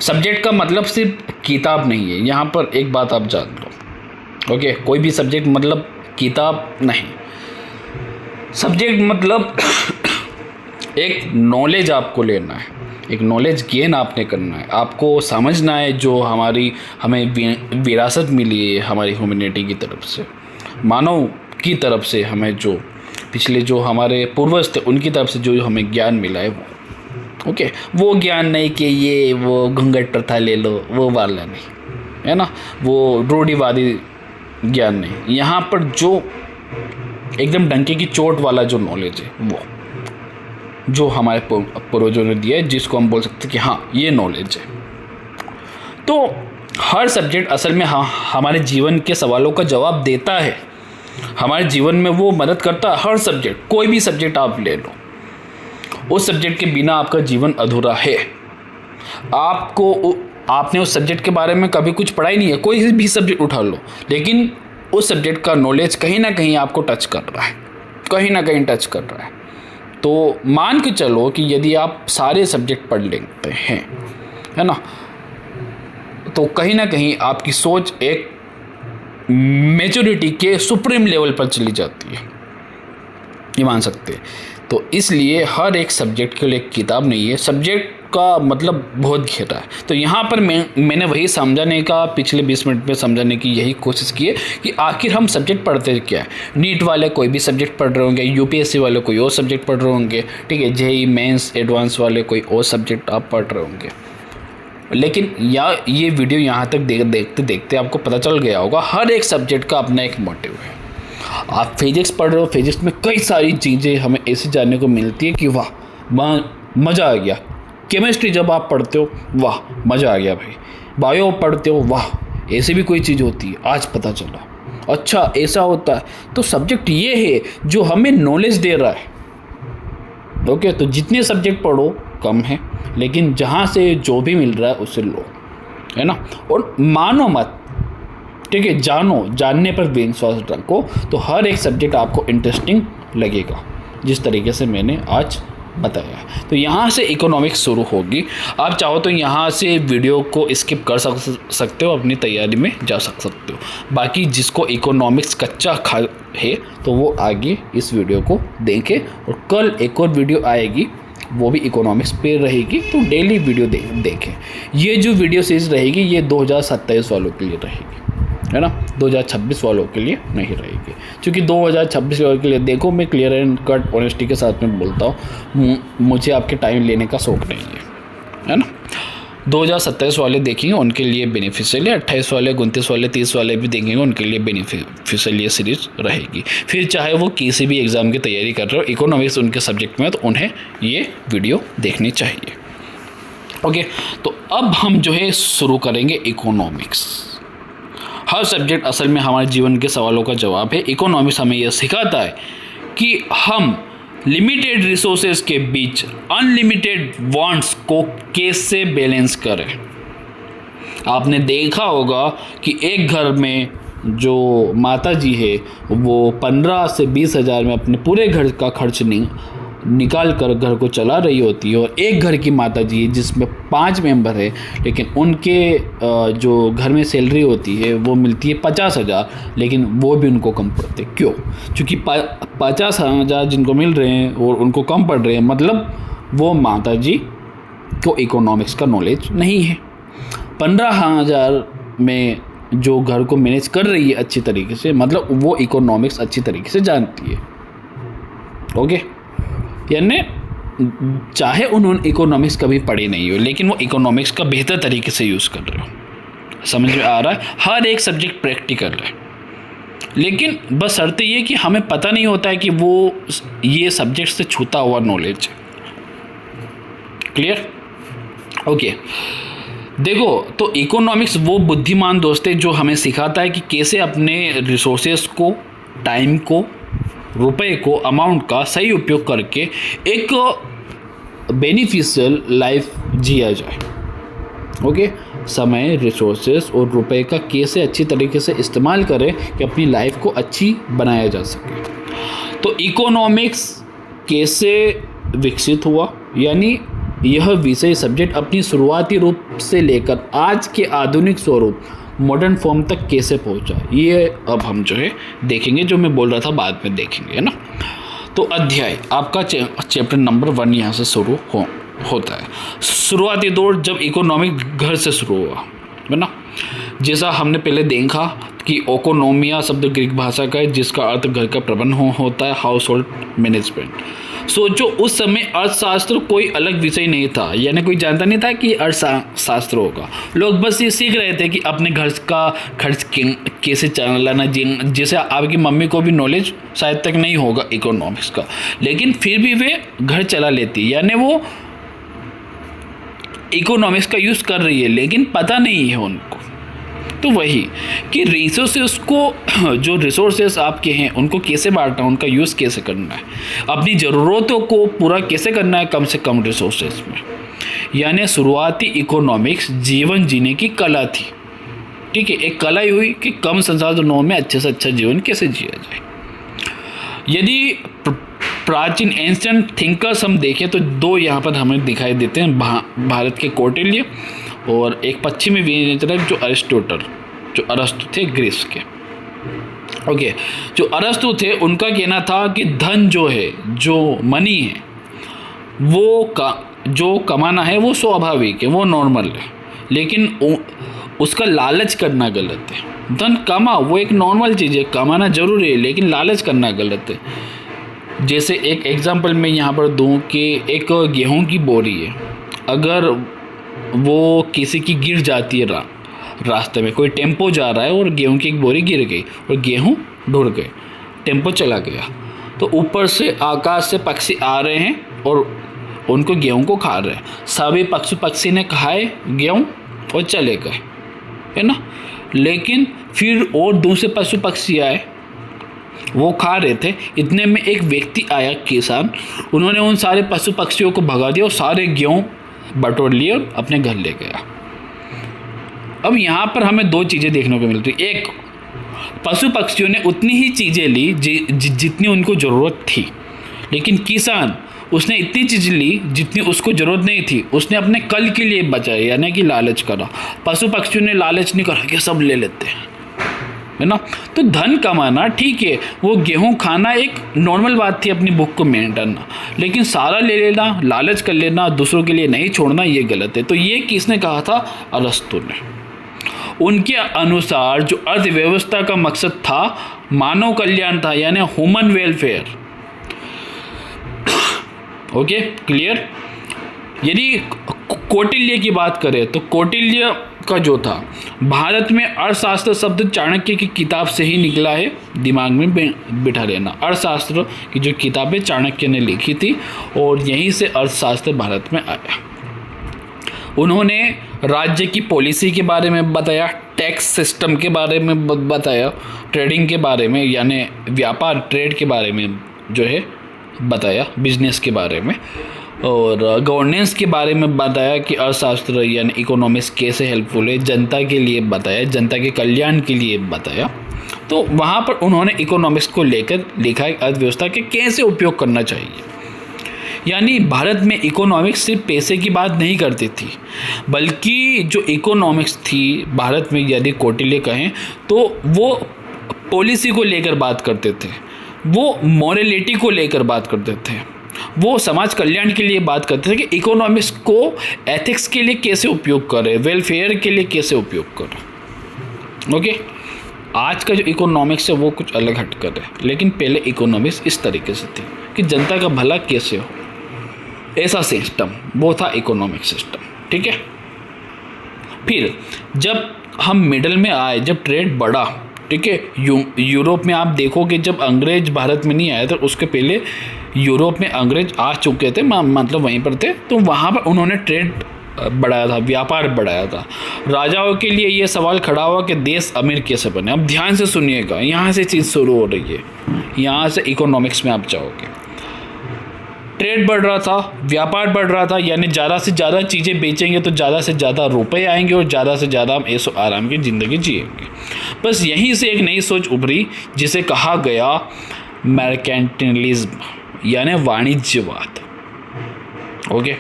सब्जेक्ट का मतलब सिर्फ किताब नहीं है, यहाँ पर एक बात आप जान लो। ओके, कोई भी सब्जेक्ट मतलब किताब नहीं, सब्जेक्ट मतलब एक नॉलेज आपको लेना है, एक नॉलेज गेन आपने करना है, आपको समझना है जो हमें विरासत मिली है हमारी ह्यूमैनिटी की तरफ से, मानव की तरफ से, हमें जो पिछले जो हमारे पूर्वज थे उनकी तरफ से जो हमें ज्ञान मिला है वो। ओके, वो ज्ञान नहीं कि ये वो घूंघट प्रथा ले लो, वो वाला नहीं है ना, वो रूढ़िवादी ज्ञान नहीं। यहाँ पर जो एकदम डंके की चोट वाला जो नॉलेज है वो जो हमारे पूर्वजों ने दिया है, जिसको हम बोल सकते हैं कि हाँ ये नॉलेज है। तो हर सब्जेक्ट असल में हमारे जीवन के सवालों का जवाब देता है, हमारे जीवन में वो मदद करता है। हर सब्जेक्ट, कोई भी सब्जेक्ट आप ले लो, उस सब्जेक्ट के बिना आपका जीवन अधूरा है। आपने उस सब्जेक्ट के बारे में कभी कुछ पढ़ा ही नहीं है, कोई भी सब्जेक्ट उठा लो, लेकिन उस सब्जेक्ट का नॉलेज कहीं ना कहीं आपको टच कर रहा है, कहीं ना कहीं टच कर रहा है। तो मान के चलो कि यदि आप सारे सब्जेक्ट पढ़ लेते हैं, है ना, तो कहीं ना कहीं आपकी सोच एक मैच्योरिटी के सुप्रीम लेवल पर चली जाती है, ये मान सकते हैं। तो इसलिए हर एक सब्जेक्ट के लिए एक किताब नहीं है, सब्जेक्ट का मतलब बहुत गहरा है। तो यहाँ पर मैंने वही समझाने का, पिछले 20 मिनट में समझाने की यही कोशिश की है कि आखिर हम सब्जेक्ट पढ़ते क्या है। नीट वाले कोई भी सब्जेक्ट पढ़ रहे होंगे, यूपीएससी वाले कोई और सब्जेक्ट पढ़ रहे होंगे, ठीक है, जेईई मेंस एडवांस वाले कोई और सब्जेक्ट आप पढ़ रहे होंगे। लेकिन ये वीडियो यहाँ तक देखते देखते आपको पता चल गया होगा, हर एक सब्जेक्ट का अपना एक मोटिव है। आप फिजिक्स पढ़ रहे हो, फिजिक्स में कई सारी चीज़ें हमें ऐसी जानने को मिलती है कि वाह मज़ा आ गया। केमिस्ट्री जब आप पढ़ते हो, वाह मज़ा आ गया भाई। बायो पढ़ते हो, वाह ऐसी भी कोई चीज़ होती है, आज पता चला, अच्छा ऐसा होता है। तो सब्जेक्ट ये है जो हमें नॉलेज दे रहा है। ओके, तो जितने सब्जेक्ट पढ़ो कम है, लेकिन जहाँ से जो भी मिल रहा है उसे लो, है ना। और मानो मत, ठीक है, जानने पर विश्वास रखो। तो हर एक सब्जेक्ट आपको इंटरेस्टिंग लगेगा, जिस तरीके से मैंने आज बताया। तो यहाँ से इकोनॉमिक्स शुरू होगी। आप चाहो तो यहाँ से वीडियो को स्किप कर सकते हो, अपनी तैयारी में जा सकते हो। बाकी जिसको इकोनॉमिक्स कच्चा है तो वो आगे इस वीडियो को देखें, और कल एक और वीडियो आएगी, वो भी इकोनॉमिक्स पे रहेगी, तो डेली वीडियो देखें। ये जो वीडियो सीरीज रहेगी ये 2027 वालों के लिए रहेगी, है ना, 2026 वालों के लिए नहीं रहेगी। क्योंकि 2026 वालों के लिए देखो, मैं क्लियर एंड कट ऑनेस्टी के साथ में बोलता हूँ, मुझे आपके टाइम लेने का शौक़ नहीं है ना। 2027 वाले देखेंगे उनके लिए बेनिफिशियल है, 28 वाले 29 वाले 30 वाले भी देखेंगे उनके लिए बेनिफिशियल ये सीरीज रहेगी। फिर चाहे वो किसी भी एग्ज़ाम की तैयारी कर रहे हो, इकोनॉमिक्स उनके सब्जेक्ट में है, तो उन्हें ये वीडियो देखनी चाहिए। ओके, तो अब हम जो है शुरू करेंगे इकोनॉमिक्स। हर सब्जेक्ट असल में हमारे जीवन के सवालों का जवाब है। इकोनॉमिक्स हमें यह सिखाता है कि हम लिमिटेड रिसोर्सेज के बीच अनलिमिटेड वांट्स को कैसे बैलेंस करें। आपने देखा होगा कि एक घर में जो माता जी है वो 15 से 20 हज़ार में अपने पूरे घर का खर्च निकाल कर घर को चला रही होती है, और एक घर की माता जी है जिसमें 5 मेंबर है, लेकिन उनके जो घर में सैलरी होती है वो मिलती है 50,000, लेकिन वो भी उनको कम पड़ते। क्यों? क्योंकि 50,000 जिनको मिल रहे हैं और उनको कम पड़ रहे हैं, मतलब वो माता जी को इकोनॉमिक्स का नॉलेज नहीं है। 15,000 में जो घर को मैनेज कर रही है अच्छी तरीके से, मतलब वो इकोनॉमिक्स अच्छी तरीके से जानती है। ओके, यानी चाहे उन्होंने इकोनॉमिक्स कभी पढ़ी नहीं हो, लेकिन वो इकोनॉमिक्स का बेहतर तरीके से यूज़ कर रहे हो। समझ में आ रहा है? हर एक सब्जेक्ट प्रैक्टिकल है, लेकिन बस शर्त ये कि हमें पता नहीं होता है कि वो ये सब्जेक्ट से छूता हुआ नॉलेज है। क्लियर? ओके, देखो, तो इकोनॉमिक्स वो बुद्धिमान दोस्त है जो हमें सिखाता है कि कैसे अपने रिसोर्सेस को, टाइम को, रुपए को, अमाउंट का सही उपयोग करके एक बेनिफिशियल लाइफ जिया जाए। ओके, समय, रिसोर्सेस और रुपए का कैसे अच्छी तरीके से इस्तेमाल करें कि अपनी लाइफ को अच्छी बनाया जा सके। तो इकोनॉमिक्स कैसे विकसित हुआ, यानी यह विषय सब्जेक्ट अपनी शुरुआती रूप से लेकर आज के आधुनिक स्वरूप मॉडर्न फॉर्म तक कैसे पहुंचा, ये अब हम जो है देखेंगे। जो मैं बोल रहा था बाद में देखेंगे, है ना। तो अध्याय आपका चैप्टर नंबर 1 यहाँ से शुरू होता है। शुरुआती दौर जब इकोनॉमिक घर से शुरू हुआ है ना, जैसा हमने पहले देखा कि ओकोनोमिया शब्द ग्रीक भाषा का है जिसका अर्थ घर का प्रबंध होता है, हाउस होल्ड मैनेजमेंट। सोचो उस समय अर्थशास्त्र कोई अलग विषय नहीं था, यानी कोई जानता नहीं था कि अर्थशास्त्र होगा। लोग बस ये सीख रहे थे कि अपने घर का खर्च कैसे चलाना, जैसे आपकी मम्मी को भी नॉलेज शायद तक नहीं होगा इकोनॉमिक्स का, लेकिन फिर भी वे घर चला लेती, यानी वो इकोनॉमिक्स का यूज़ कर रही है लेकिन पता नहीं है उनको। तो वही कि रिसोर्सेस को, जो रिसोर्सेस आपके हैं उनको कैसे बांटना, उनका यूज़ कैसे करना है, अपनी ज़रूरतों को पूरा कैसे करना है कम से कम रिसोर्सेस में। यानी शुरुआती इकोनॉमिक्स जीवन जीने की कला थी। ठीक है, एक कला ही हुई कि कम संसाधनों में अच्छे से अच्छा जीवन कैसे जिया जाए। यदि प्राचीन एंशिएंट थिंकर्स हम देखें तो 2 यहाँ पर हमें दिखाई देते हैं, भारत के कौटिल्य और एक पश्चिमी विचारक जो अरस्तु थे ग्रीस के। ओके, जो अरस्तु थे उनका कहना था कि धन जो है, जो मनी है, वो जो कमाना है वो स्वाभाविक है, वो नॉर्मल है, लेकिन उसका लालच करना गलत है। धन कमा, वो एक नॉर्मल चीज़ है, कमाना जरूरी है, लेकिन लालच करना गलत है। जैसे एक एग्जांपल मैं यहाँ पर दूँ कि एक गेहूं की बोरी है, अगर वो किसी की गिर जाती है रास्ते में, कोई टेम्पो जा रहा है और गेहूं की एक बोरी गिर गई और गेहूं ढुल गए, टेम्पो चला गया, तो ऊपर से आकाश से पक्षी आ रहे हैं और उनको गेहूं को खा रहे हैं। सभी पक्षी ने खाए गेहूं और चले गए, है ना। लेकिन फिर और दूसरे पक्षी आए, वो खा रहे थे। इतने में एक व्यक्ति आया, किसान, उन्होंने उन सारे पक्षियों को भगा दिया और सारे गेहूं बटोर लिए और अपने घर ले गया। अब यहाँ पर हमें 2 चीज़ें देखने को मिलती। एक, पक्षियों ने उतनी ही चीज़ें ली जितनी उनको ज़रूरत थी, लेकिन किसान उसने इतनी चीज़ ली जितनी उसको ज़रूरत नहीं थी, उसने अपने कल के लिए बचाया, यानी कि लालच करा। पक्षियों ने लालच नहीं करा कि सब ले लेते हैं, है ना। तो धन कमाना ठीक है, वो गेहूं खाना एक नॉर्मल बात थी, अपनी भूख को मेंटेन करना, लेकिन सारा ले लेना, लालच कर लेना, दूसरों के लिए नहीं छोड़ना, ये गलत है। तो ये किसने कहा था? अरस्तु ने। उनके अनुसार जो अर्थव्यवस्था का मकसद था मानव कल्याण था, यानी ह्यूमन वेलफेयर। Okay, clear. यदि कौटिल्य की बात करें तो कौटिल्य का जो था, भारत में अर्थशास्त्र शब्द चाणक्य की किताब से ही निकला है, दिमाग में बिठा लेना। अर्थशास्त्र की जो किताबें चाणक्य ने लिखी थी और यहीं से अर्थशास्त्र भारत में आया। उन्होंने राज्य की पॉलिसी के बारे में बताया, टैक्स सिस्टम के बारे में बताया, ट्रेडिंग के बारे में यानी व्यापार ट्रेड के बारे में जो है बताया, बिजनेस के बारे में, और गवर्नेंस के बारे में बताया कि अर्थशास्त्र यानी इकोनॉमिक्स कैसे हेल्पफुल है, जनता के लिए बताया, जनता के कल्याण के लिए बताया। तो वहाँ पर उन्होंने इकोनॉमिक्स को लेकर लिखा है अर्थव्यवस्था के कैसे उपयोग करना चाहिए। यानी भारत में इकोनॉमिक्स सिर्फ पैसे की बात नहीं करती थी, बल्कि जो इकोनॉमिक्स थी भारत में, यदि कौटिल्य कहें तो वो पॉलिसी को लेकर बात करते थे, वो मोरलिटी को लेकर बात करते थे, वो समाज कल्याण के लिए बात करते थे कि इकोनॉमिक्स को एथिक्स के लिए कैसे उपयोग करें, वेलफेयर के लिए कैसे उपयोग करें। ओके, आज का जो इकोनॉमिक्स है वो कुछ अलग हटकर है, लेकिन पहले इकोनॉमिक्स इस तरीके से थी कि जनता का भला कैसे हो, ऐसा सिस्टम वो था इकोनॉमिक सिस्टम। ठीक है, फिर जब हम मिडल में आए, जब ट्रेड बढ़ा, ठीक है, यूरोप में आप देखोगे जब अंग्रेज भारत में नहीं आए थे, उसके पहले यूरोप में अंग्रेज आ चुके थे, मतलब वहीं पर थे, तो वहाँ पर उन्होंने ट्रेड बढ़ाया था, व्यापार बढ़ाया था। राजाओं के लिए ये सवाल खड़ा हुआ कि देश अमीर कैसे बने। अब ध्यान से सुनिएगा, यहाँ से चीज़ शुरू हो रही है, यहाँ से इकोनॉमिक्स में आप जाओगे। ट्रेड बढ़ रहा था, व्यापार बढ़ रहा था, यानी ज़्यादा से ज़्यादा चीज़ें बेचेंगे तो ज़्यादा से ज़्यादा रुपए आएंगे और ज़्यादा से ज़्यादा हम ऐशो आराम की ज़िंदगी जिएंगे। बस यहीं से एक नई सोच उभरी जिसे कहा गया मर्केंटिलिज्म, यानी वाणिज्यवाद। ओके,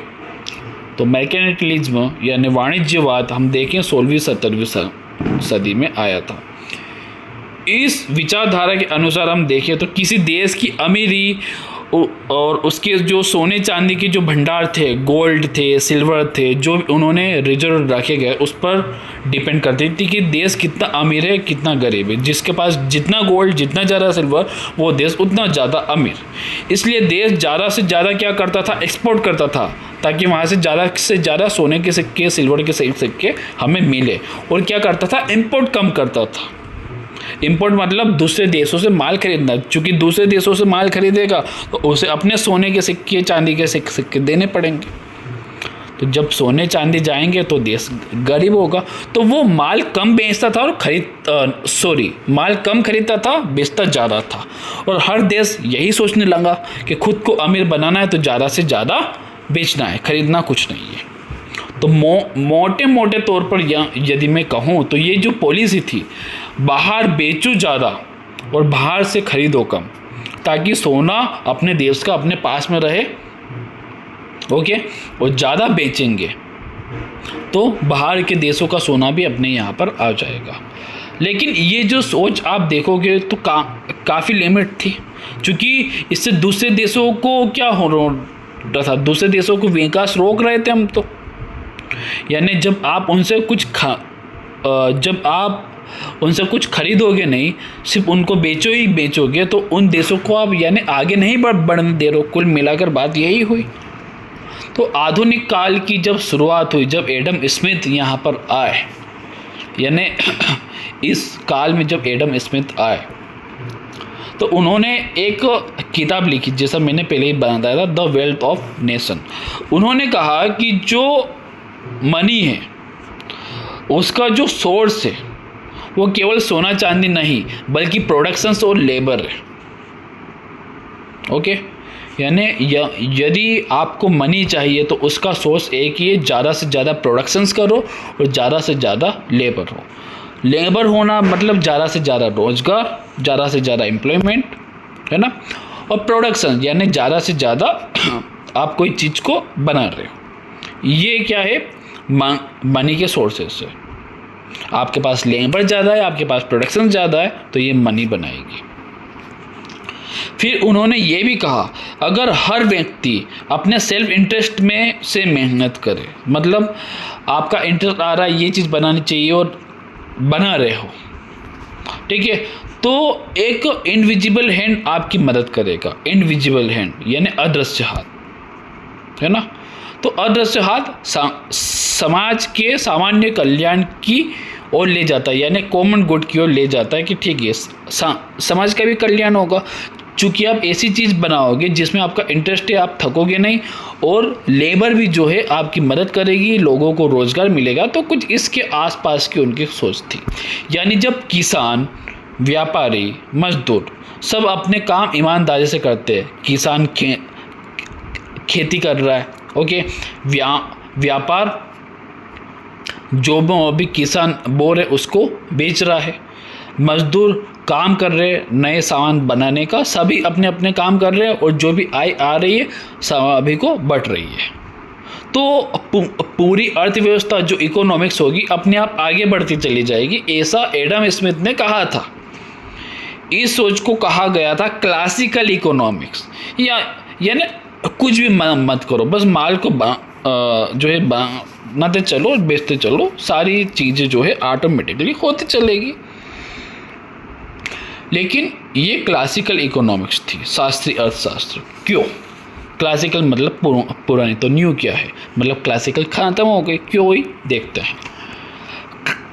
तो मर्केंटिलिज्म यानी वाणिज्यवाद हम देखें 16वीं-17वीं सदी में आया था। इस विचारधारा के अनुसार हम देखें तो किसी देश की अमीरी और उसके जो सोने चांदी के जो भंडार थे, गोल्ड थे, सिल्वर थे, जो उन्होंने रिजर्व रखे गए, उस पर डिपेंड करती थी कि देश कितना अमीर है कितना गरीब है। जिसके पास जितना गोल्ड, जितना ज़्यादा सिल्वर, वो देश उतना ज़्यादा अमीर। इसलिए देश ज़्यादा से ज़्यादा क्या करता था, एक्सपोर्ट करता था, ताकि वहाँ से ज़्यादा सोने के सिक्के, सिल्वर के सिक्के हमें मिले। और क्या करता था, इम्पोर्ट कम करता था। इंपोर्ट मतलब दूसरे देशों से माल खरीदना, क्योंकि दूसरे देशों से माल खरीदेगा तो उसे अपने सोने के सिक्के, चांदी के सिक्के देने पड़ेंगे। तो जब सोने चांदी जाएंगे तो देश गरीब होगा। तो वो माल कम बेचता था और माल कम खरीदता था, बेचता ज़्यादा था। और हर देश यही सोचने लगा कि खुद को अमीर बनाना है तो ज़्यादा से ज़्यादा बेचना है, खरीदना कुछ नहीं है। तो मोटे मोटे तौर पर यदि मैं कहूँ तो ये जो पॉलिसी थी, बाहर बेचो ज़्यादा और बाहर से खरीदो कम, ताकि सोना अपने देश का अपने पास में रहे। ओके, और ज़्यादा बेचेंगे तो बाहर के देशों का सोना भी अपने यहाँ पर आ जाएगा। लेकिन ये जो सोच आप देखोगे तो काफ़ी लिमिट थी, क्योंकि इससे दूसरे देशों को क्या हो रहा था, दूसरे देशों को विकास रोक रहे थे हम। तो यानी जब आप उनसे कुछ खरीदोगे नहीं, सिर्फ उनको बेचोगे, तो उन देशों को आप यानी आगे नहीं बढ़ने दे रहे हो। कुल मिलाकर बात यही हुई। तो आधुनिक काल की जब शुरुआत हुई, जब एडम स्मिथ यहाँ पर आए, यानी इस काल में जब एडम स्मिथ आए तो उन्होंने एक किताब लिखी, जैसा मैंने पहले ही बताया था, द वेल्थ ऑफ नेशन। उन्होंने कहा कि जो मनी है उसका जो सोर्स है वो केवल सोना चांदी नहीं बल्कि प्रोडक्शंस और लेबर है। ओके, यानी यदि आपको मनी चाहिए तो उसका सोर्स एक ही है, ज़्यादा से ज़्यादा प्रोडक्शंस करो और ज़्यादा से ज़्यादा लेबर हो। लेबर होना मतलब ज़्यादा से ज़्यादा रोजगार, ज़्यादा से ज़्यादा एम्प्लॉयमेंट, है ना। और प्रोडक्शन यानी ज़्यादा से ज़्यादा आप कोई चीज़ को बना रहे हो। ये क्या है, मनी के सोर्सेस से। आपके पास लेबर ज़्यादा है, आपके पास प्रोडक्शन ज़्यादा है, तो ये मनी बनाएगी। फिर उन्होंने ये भी कहा, अगर हर व्यक्ति अपने सेल्फ इंटरेस्ट में से मेहनत करे, मतलब आपका इंटरेस्ट आ रहा है ये चीज़ बनानी चाहिए और बना रहे हो, ठीक है, तो एक इनविजिबल हैंड आपकी मदद करेगा। इनविजिबल हैंड यानी अदृश्य हाथ, है ना। तो अदृश्य हाथ समाज के सामान्य कल्याण की ओर ले जाता है, यानी कॉमन गुड की ओर ले जाता है कि ठीक है समाज का भी कल्याण होगा, चूँकि आप ऐसी चीज़ बनाओगे जिसमें आपका इंटरेस्ट है, आप थकोगे नहीं, और लेबर भी जो है आपकी मदद करेगी, लोगों को रोज़गार मिलेगा। तो कुछ इसके आसपास की उनकी सोच थी। यानी जब किसान, व्यापारी, मजदूर सब अपने काम ईमानदारी से करते हैं, किसान खेती कर रहा है, ओके, व्यापार जो भी किसान बो रहे उसको बेच रहा है, मजदूर काम कर रहे हैं नए सामान बनाने का, सभी अपने अपने काम कर रहे हैं, और जो भी आय आ रही है सभी को बट रही है। तो पूरी अर्थव्यवस्था जो इकोनॉमिक्स होगी अपने आप आगे बढ़ती चली जाएगी, ऐसा एडम स्मिथ ने कहा था। इस सोच को कहा गया था क्लासिकल इकोनॉमिक्स, यानी कुछ भी मत करो, बस माल को जो है बनाते चलो, बेचते चलो, सारी चीज़ें जो है ऑटोमेटिकली होती चलेगी। लेकिन ये क्लासिकल इकोनॉमिक्स थी, शास्त्रीय अर्थशास्त्र। क्यों क्लासिकल मतलब पुरानी, तो न्यू क्या है, मतलब क्लासिकल खत्म हो गई, क्यों हुई देखते हैं।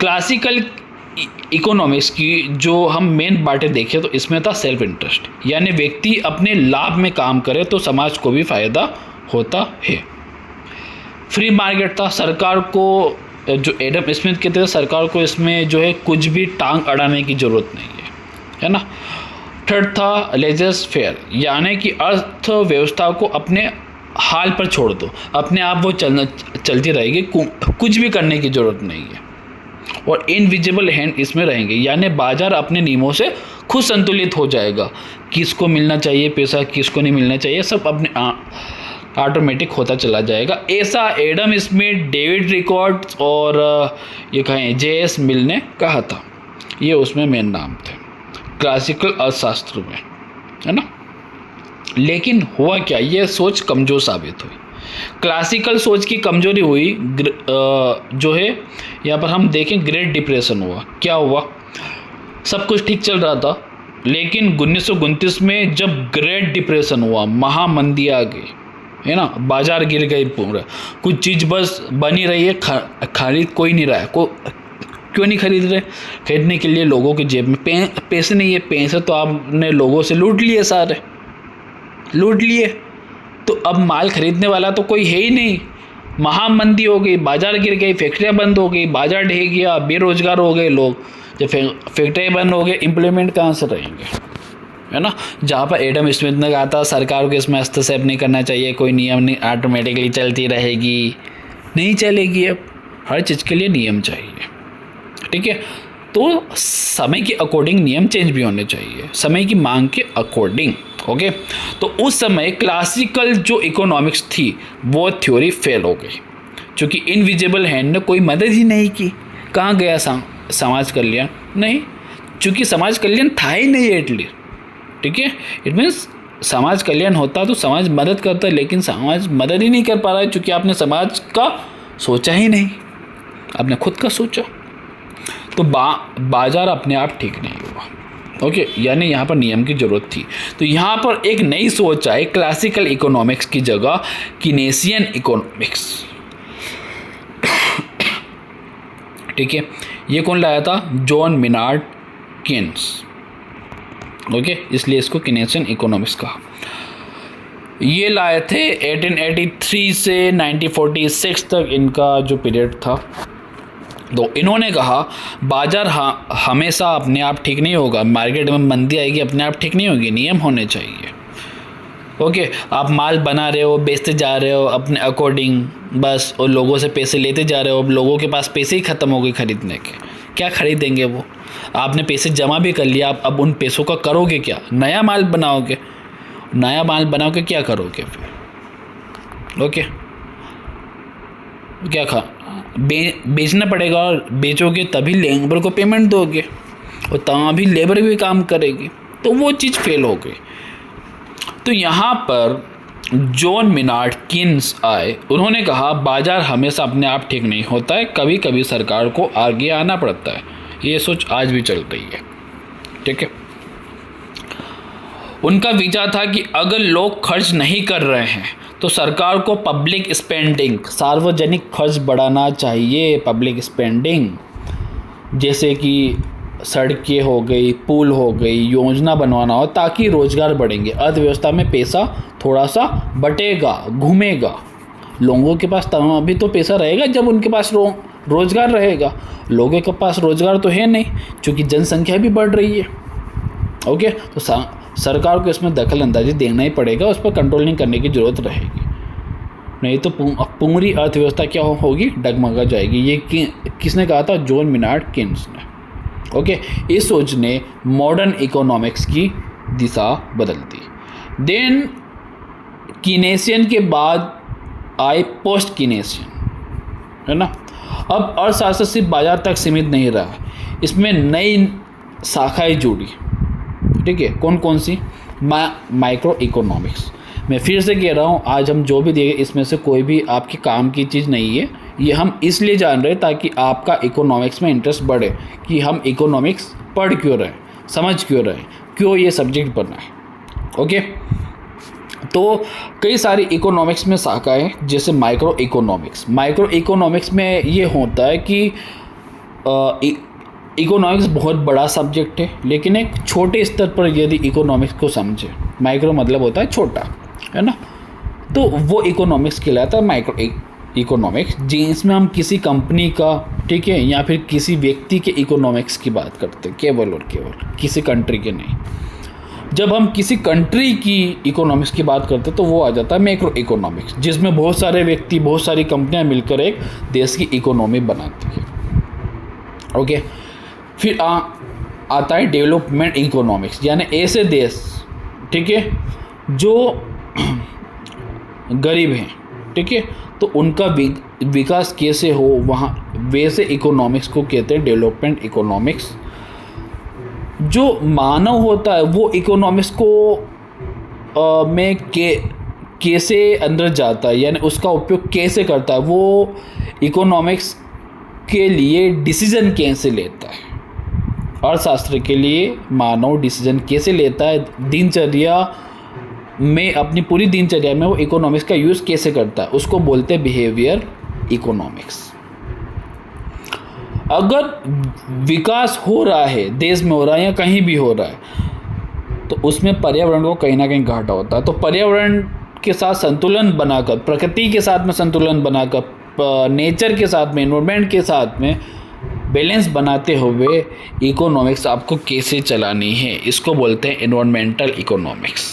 क्लासिकल इकोनॉमिक्स की जो हम मेन बातें देखें तो इसमें था सेल्फ इंटरेस्ट, यानी व्यक्ति अपने लाभ में काम करे तो समाज को भी फायदा होता है। फ्री मार्केट था, सरकार को, जो एडम स्मिथ कहते थे, सरकार को इसमें जो है कुछ भी टांग अड़ाने की जरूरत नहीं है ना। थर्ड था लेजर फेयर, यानी कि अर्थव्यवस्था को अपने हाल पर छोड़ दो, अपने आप वो चलती रहेगी, कुछ भी करने की जरूरत नहीं है। और इनविजिबल हैंड इसमें रहेंगे, यानी बाजार अपने नियमों से खुद संतुलित हो जाएगा, किसको मिलना चाहिए पैसा, किसको नहीं मिलना चाहिए, सब अपने ऑटोमेटिक होता चला जाएगा। ऐसा एडम स्मिथ, डेविड रिकॉर्ड्स और ये कहें J.S. मिल ने कहा था। ये उसमें मेन नाम थे क्लासिकल अर्थशास्त्र में, है ना। लेकिन हुआ क्या, ये सोच कमज़ोर साबित हुई। क्लासिकल सोच की कमजोरी हुई, जो है यहाँ पर हम देखें ग्रेट डिप्रेशन हुआ। क्या हुआ, सब कुछ ठीक चल रहा था, लेकिन 1929 में जब ग्रेट डिप्रेशन हुआ, महामंदी आ गई, है ना, बाजार गिर गई पूरा, कुछ चीज़ बस बनी रही है, खरीद कोई नहीं रहा है। क्यों नहीं खरीद रहे? खरीदने के लिए लोगों की जेब में पैसे नहीं है। पैसे तो आपने लोगों से लूट लिए, सारे लूट लिए, तो अब माल खरीदने वाला तो कोई है ही नहीं। महामंदी हो गई, बाजार गिर गई, फैक्ट्रियाँ बंद हो गई, बाजार ढह गया, बेरोजगार हो गए लोग। जब फैक्ट्रियाँ बंद हो गए, एम्प्लॉयमेंट कहाँ से रहेंगे, है ना। जहाँ पर एडम स्मिथ ने कहा था सरकार को इसमें हस्तक्षेप नहीं करना चाहिए, कोई नियम नहीं, ऑटोमेटिकली चलती रहेगी, नहीं चलेगी। अब हर चीज़ के लिए नियम चाहिए, ठीक है। तो समय के अकॉर्डिंग नियम चेंज भी होने चाहिए, समय की मांग के अकॉर्डिंग। ओके, तो उस समय क्लासिकल जो इकोनॉमिक्स थी वो थ्योरी फेल हो गई, क्योंकि इनविजिबल हैंड ने कोई मदद ही नहीं की। कहाँ गया समाज कल्याण? नहीं, क्योंकि समाज कल्याण था ही नहीं एटलीस्ट, ठीक है। इट मीन्स समाज कल्याण होता तो समाज मदद करता, लेकिन समाज मदद ही नहीं कर पा रहा है, क्योंकि आपने समाज का सोचा ही नहीं, आपने खुद का सोचा। तो बाजार अपने आप ठीक नहीं हुआ। ओके, यानी यहाँ पर नियम की ज़रूरत थी। तो यहाँ पर एक नई सोच आई, क्लासिकल इकोनॉमिक्स की जगह कीनेसियन इकोनॉमिक्स, ठीक है। ये कौन लाया था? John Maynard Keynes. ओके, इसलिए इसको कीनेसियन इकोनॉमिक्स कहा। ये लाए थे 1883 से 1946 तक इनका जो पीरियड था। तो इन्होंने कहा बाजार हमेशा अपने आप ठीक नहीं होगा, मार्केट में मंदी आएगी, अपने आप ठीक नहीं होगी, नियम होने चाहिए। ओके, आप माल बना रहे हो, बेचते जा रहे हो अपने अकॉर्डिंग बस, और लोगों से पैसे लेते जा रहे हो। अब लोगों के पास पैसे ही ख़त्म हो गए खरीदने के, क्या खरीदेंगे वो? आपने पैसे जमा भी कर लिया, अब उन पैसों का करोगे क्या? नया माल बनाओगे, नया माल बनाओगे, क्या करोगे फिर? ओके, क्या बेचना पड़ेगा, और बेचोगे तभी लेबर को पेमेंट दोगे, और तभी लेबर भी काम करेगी, तो वो चीज़ फेल हो गई। तो यहाँ पर जॉन मेनार्ड कीन्स आए, उन्होंने कहा बाजार हमेशा अपने आप ठीक नहीं होता है, कभी कभी सरकार को आगे आना पड़ता है। ये सोच आज भी चल रही है, ठीक है। उनका विचार था कि अगर लोग खर्च नहीं कर रहे हैं तो सरकार को पब्लिक स्पेंडिंग, सार्वजनिक खर्च बढ़ाना चाहिए। पब्लिक स्पेंडिंग जैसे कि सड़कें हो गई, पुल हो गई, योजना बनवाना हो, ताकि रोजगार बढ़ेंगे, अर्थव्यवस्था में पैसा थोड़ा सा बटेगा, घूमेगा। लोगों के पास अभी तो पैसा रहेगा जब उनके पास रोजगार रहेगा। लोगों के पास रोजगार तो है नहीं, क्योंकि जनसंख्या भी बढ़ रही है। ओके, तो सरकार को इसमें दखल अंदाजी देना ही पड़ेगा, उस पर कंट्रोलिंग करने की ज़रूरत रहेगी, नहीं तो पूरी अर्थव्यवस्था क्या होगी? डगमगा जाएगी। ये किसने कहा था? जॉन मेनार्ड कीन्स ने। ओके, इस सोच ने मॉडर्न इकोनॉमिक्स की दिशा बदल दी। देन कीनेसियन के बाद आए पोस्ट कीनेसियन, है ना। अब अर्थशास्त्र सिर्फ बाजार तक सीमित नहीं रहा, इसमें नई शाखाएं जुड़ी, ठीक है। कौन कौन सी? Micro economics. मैं फिर से कह रहा हूँ, आज हम जो भी देखें इसमें से कोई भी आपके काम की चीज़ नहीं है, ये हम इसलिए जान रहे हैं ताकि आपका इकोनॉमिक्स में इंटरेस्ट बढ़े, कि हम इकोनॉमिक्स पढ़ क्यों रहे, समझ क्यों रहे, क्यों ये सब्जेक्ट पढ़ना है। ओके, तो कई सारी इकोनॉमिक्स में शाखाएं, जैसे माइक्रो इकोनॉमिक्स। माइक्रो इकोनॉमिक्स में ये होता है कि इकोनॉमिक्स बहुत बड़ा सब्जेक्ट है, लेकिन एक छोटे स्तर पर यदि इकोनॉमिक्स को समझे, माइक्रो मतलब होता है छोटा, है ना, तो वो इकोनॉमिक्स कहलाता है माइक्रो इकोनॉमिक्स, जिसमें हम किसी कंपनी का, ठीक है, या फिर किसी व्यक्ति के इकोनॉमिक्स की बात करते हैं, केवल और केवल, किसी कंट्री के नहीं। जब हम किसी कंट्री की इकोनॉमिक्स की बात करते हैं तो वो आ जाता है मैक्रो इकोनॉमिक्स, जिसमें बहुत सारे व्यक्ति, बहुत सारी कंपनियां मिलकर एक देश की इकोनॉमी बनाती है। ओके, फिर आता है डेवलपमेंट इकोनॉमिक्स, यानी ऐसे देश, ठीक है, जो गरीब हैं, ठीक है, तो उनका विकास कैसे हो, वहाँ वैसे इकोनॉमिक्स को कहते हैं डेवलपमेंट इकोनॉमिक्स। जो मानव होता है वो इकोनॉमिक्स को में कैसे अंदर जाता है, यानी उसका उपयोग कैसे करता है, वो इकोनॉमिक्स के लिए डिसीजन कैसे लेता है, अर्थशास्त्र के लिए मानव डिसीजन कैसे लेता है, दिनचर्या में, अपनी पूरी दिनचर्या में वो इकोनॉमिक्स का यूज़ कैसे करता है, उसको बोलते हैं बिहेवियर इकोनॉमिक्स। अगर विकास हो रहा है, देश में हो रहा है या कहीं भी हो रहा है, तो उसमें पर्यावरण को कहीं ना कहीं घाटा होता है। तो पर्यावरण के साथ संतुलन बनाकर, प्रकृति के साथ में संतुलन बनाकर, नेचर के साथ में, एनवायरनमेंट के साथ में बैलेंस बनाते हुए इकोनॉमिक्स आपको कैसे चलानी है, इसको बोलते हैं एनवायरमेंटल इकोनॉमिक्स।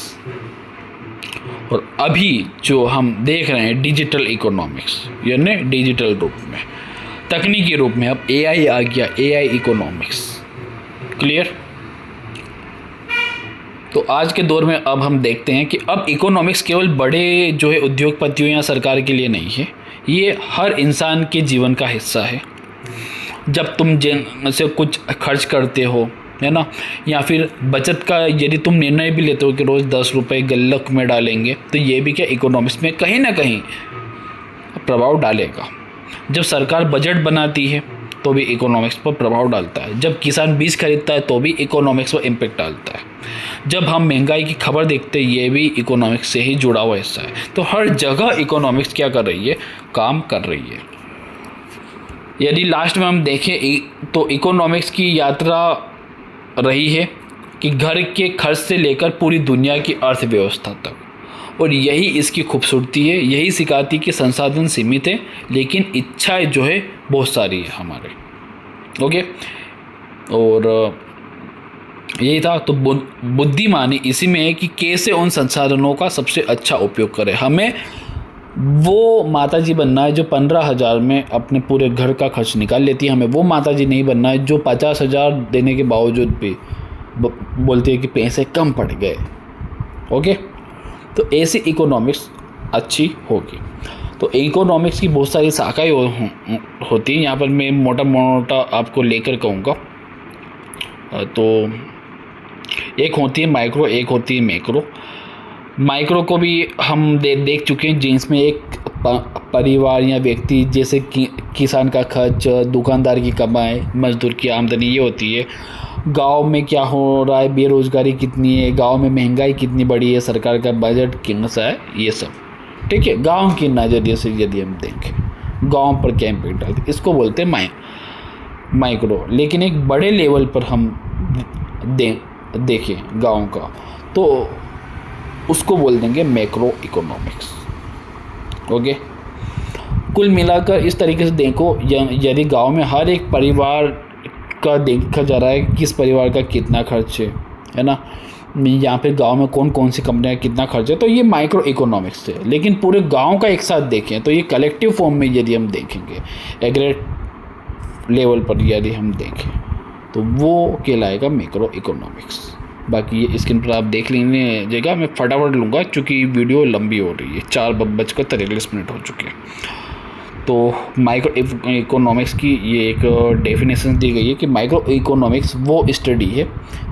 और अभी जो हम देख रहे हैं डिजिटल इकोनॉमिक्स, यानी डिजिटल रूप में, तकनीकी रूप में, अब एआई आ गया, एआई इकोनॉमिक्स। क्लियर? तो आज के दौर में अब हम देखते हैं कि अब इकोनॉमिक्स केवल बड़े जो है उद्योगपतियों या सरकार के लिए नहीं है, ये हर इंसान के जीवन का हिस्सा है। जब तुम से कुछ खर्च करते हो, है ना, या फिर बचत का यदि तुम निर्णय भी लेते हो कि रोज़ 10 रुपये गुल्लक में डालेंगे, तो ये भी क्या इकोनॉमिक्स में कहीं ना कहीं प्रभाव डालेगा। जब सरकार बजट बनाती है तो भी इकोनॉमिक्स पर प्रभाव डालता है। जब किसान बीज खरीदता है तो भी इकोनॉमिक्स पर इम्पेक्ट डालता है। जब हम महंगाई की खबर देखते हैं, ये भी इकोनॉमिक्स से ही जुड़ा हुआ हिस्सा है। तो हर जगह इकोनॉमिक्स क्या कर रही है, काम कर रही है। यदि लास्ट में हम देखें तो इकोनॉमिक्स की यात्रा रही है कि घर के खर्च से लेकर पूरी दुनिया की अर्थव्यवस्था तक, और यही इसकी खूबसूरती है। यही सिखाती कि संसाधन सीमित है लेकिन इच्छाएं जो है बहुत सारी है हमारे। ओके, और यही था। तो बुद्धिमानी इसी में है कि कैसे उन संसाधनों का सबसे अच्छा उपयोग करें। हमें वो माताजी बनना है जो 15,000 में अपने पूरे घर का खर्च निकाल लेती है। हमें वो माताजी नहीं बनना है जो 50,000 देने के बावजूद भी बोलती है कि पैसे कम पड़ गए। ओके, तो ऐसी इकोनॉमिक्स अच्छी होगी। तो इकोनॉमिक्स की बहुत सारी शाखाएँ होती हैं। यहाँ पर मैं मोटा मोटा आपको लेकर कहूँगा। तो एक होती है माइक्रो, एक होती है मैक्रो। माइक्रो को भी हम देख चुके हैं, जिसमें एक परिवार या व्यक्ति, जैसे किसान का खर्च, दुकानदार की कमाई, मजदूर की आमदनी, ये होती है। गांव में क्या हो रहा है, बेरोज़गारी कितनी है, गांव में महंगाई कितनी बड़ी है, सरकार का बजट कैसा है, ये सब ठीक है। गांव के नज़रिए से यदि हम देखें गांव पर क्या इम्पेक्ट डालते, इसको बोलते हैं माइक्रो। लेकिन एक बड़े लेवल पर हम देखें गांव का, तो उसको बोल देंगे मैक्रो इकोनॉमिक्स। ओके, कुल मिलाकर इस तरीके से देखो, यदि गांव में हर एक परिवार का देखा जा रहा है किस परिवार का कितना खर्च है ना, यहाँ पे गांव में कौन कौन सी कंपनियाँ कितना खर्च है, तो ये माइक्रो इकोनॉमिक्स है। लेकिन पूरे गांव का एक साथ देखें तो ये कलेक्टिव फॉर्म में यदि हम देखेंगे, एग्रेगेट लेवल पर यदि हम देखें, तो वो कहलाएगा मैक्रो इकोनॉमिक्स। बाकी ये स्क्रीन पर आप देख लीजिएगा, मैं फटाफट लूँगा क्योंकि वीडियो लंबी हो रही है, 4:43 हो चुके हैं। तो माइक्रो इकोनॉमिक्स की ये एक डेफिनेशन दी गई है कि माइक्रो इकोनॉमिक्स वो स्टडी है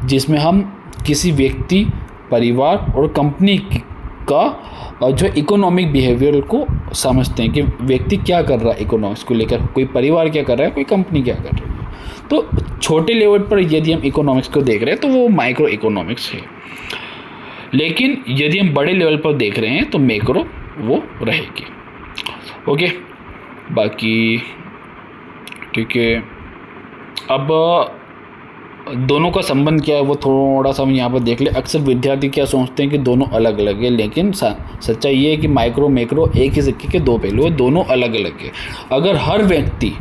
जिसमें हम किसी व्यक्ति, परिवार और कंपनी का जो इकोनॉमिक बिहेवियर को समझते हैं कि व्यक्ति क्या कर रहा है इकोनॉमिक्स को लेकर, कोई परिवार क्या कर रहा है, कोई कंपनी क्या कर रही है। तो छोटे लेवल पर यदि हम इकोनॉमिक्स को देख रहे हैं तो वो माइक्रो इकोनॉमिक्स है, लेकिन यदि हम बड़े लेवल पर देख रहे हैं तो मैक्रो वो रहेगी। ओके, बाकी ठीक है। अब दोनों का संबंध क्या है वो थोड़ा सा हम यहाँ पर देख ले। अक्सर विद्यार्थी क्या सोचते हैं कि दोनों अलग अलग है, लेकिन सच्चाई ये है कि माइक्रो मैक्रो एक ही सिक्के के दो पहलू है, दोनों अलग अलग है। अगर हर व्यक्ति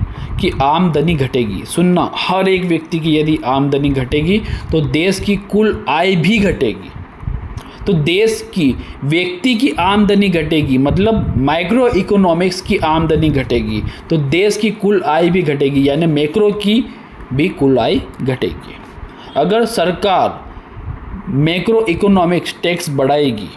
की आमदनी घटेगी, सुनना, हर एक व्यक्ति की यदि आमदनी घटेगी तो देश की कुल आय भी घटेगी। तो देश की व्यक्ति की आमदनी घटेगी, मतलब माइक्रो इकोनॉमिक्स की आमदनी घटेगी तो देश की कुल आय भी घटेगी, यानी मैक्रो की भी कुल आय घटेगी। अगर सरकार मैक्रो इकोनॉमिक्स टैक्स बढ़ाएगी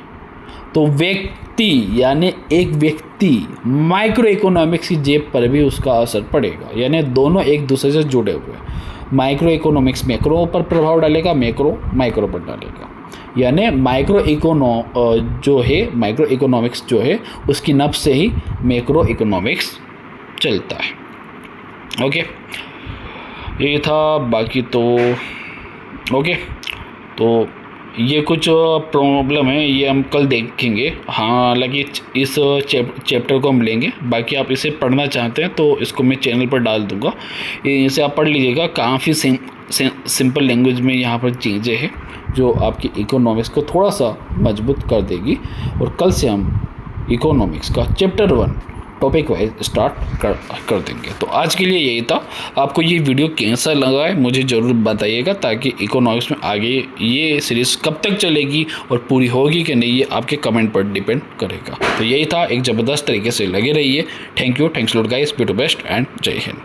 तो व्यक्ति यानी एक व्यक्ति माइक्रो इकोनॉमिक्स की जेब पर भी उसका असर पड़ेगा, यानी दोनों एक दूसरे से जुड़े हुए हैं। माइक्रो इकोनॉमिक्स मैक्रो पर प्रभाव डालेगा, मैक्रो माइक्रो पर डालेगा। यानी जो है माइक्रो इकोनॉमिक्स जो है उसकी नब्ज से ही मैक्रो इकोनॉमिक्स चलता है। ओके, ये था, बाकी तो ओके। तो ये कुछ प्रॉब्लम है, ये हम कल देखेंगे। हालांकि इस चैप्टर को हम लेंगे, बाकी आप इसे पढ़ना चाहते हैं तो इसको मैं चैनल पर डाल दूंगा, इसे आप पढ़ लीजिएगा। काफ़ी सिंपल लैंग्वेज में यहाँ पर चीज़ें हैं जो आपकी इकोनॉमिक्स को थोड़ा सा मजबूत कर देगी। और कल से हम इकोनॉमिक्स का चैप्टर 1 टॉपिक वाइज स्टार्ट कर देंगे। तो आज के लिए यही था। आपको ये वीडियो कैसा लगा है मुझे ज़रूर बताइएगा, ताकि इकोनॉमिक्स में आगे ये सीरीज़ कब तक चलेगी और पूरी होगी कि नहीं, ये आपके कमेंट पर डिपेंड करेगा। तो यही था, एक ज़बरदस्त तरीके से लगे रहिए। Thank you, thanks lot guys, be to best and Jai Hind.